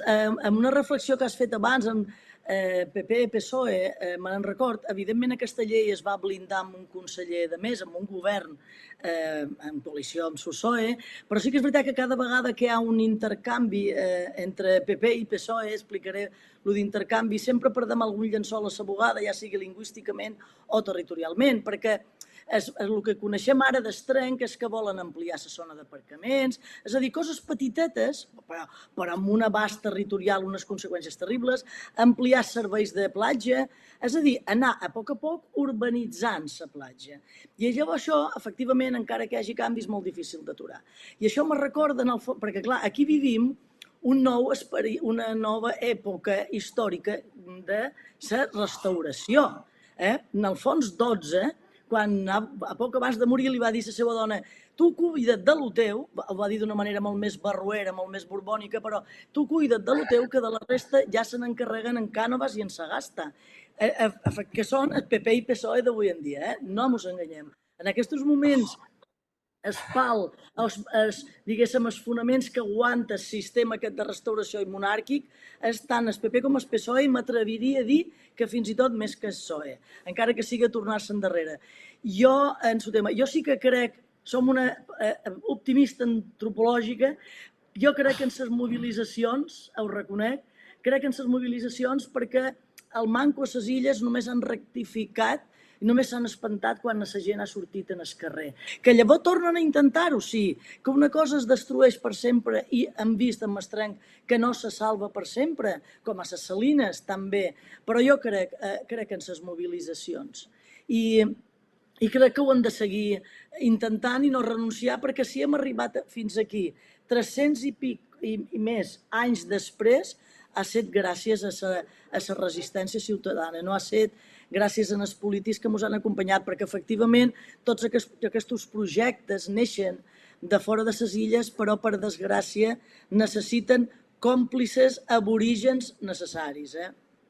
amb una reflexió que has fet abans, en PP, PSOE, me'n record, evidentment aquesta llei es va blindar amb un conseller de més, amb un govern en coalició amb PSOE, però sí que és veritat que cada vegada que hi ha un intercanvi entre PP i PSOE, explicaré el d'intercanvi, sempre perdem algun llençol a la bugada, ja sigui lingüísicament o territorialment, perquè el que coneixem ara d'Estrenc és que volen ampliar la zona d'aparcaments, és a dir, coses petitetes, però amb un abast territorial, unes conseqüències terribles, ampliar serveis de platja, és a dir, anar a poc urbanitzant la platja. I llavors això, efectivament, encara que hi hagi canvis, és molt difícil d'aturar. I això me recorda, perquè clar, aquí vivim una nova època històrica de la restauració. En el fons 12, quan a poc abans de morir li va dir a la seva dona: tu cuida't de lo teu, ho va dir d'una manera molt més barroera, molt més borbònica, però tu cuida't de lo teu, que de la resta ja se n'encarreguen en Cànovas i en Sagasta, que són el PP i PSOE d'avui en dia, no ens enganyem. En aquests moments diguéssim, els fonaments que aguanta el sistema aquest de restauració i monàrquic tant el PP com el PSOE, i m'atreviria a dir que fins i tot més que el PSOE, encara que sigui a tornar-se endarrere. Jo sí que crec, som una optimista antropològica, jo crec en les mobilitzacions, ho reconec, crec en les mobilitzacions perquè el manco a les illes només han rectificat i només s'han espantat quan la gent ha sortit en el carrer. Que llavors tornen a intentar-ho, sí, que una cosa es destrueix per sempre i hem vist en Estrenc que no se salva per sempre, com a les Salines també, però jo crec en les mobilitzacions. I crec que ho hem de seguir intentant i no renunciar, perquè si hem arribat fins aquí 300 i més anys després, ha estat gràcies a la resistència ciutadana, no ha estat gràcies als polítics que ens han acompanyat, perquè efectivament tots aquests projectes neixen de fora de les illes, però per desgràcia necessiten còmplices aborígens necessaris.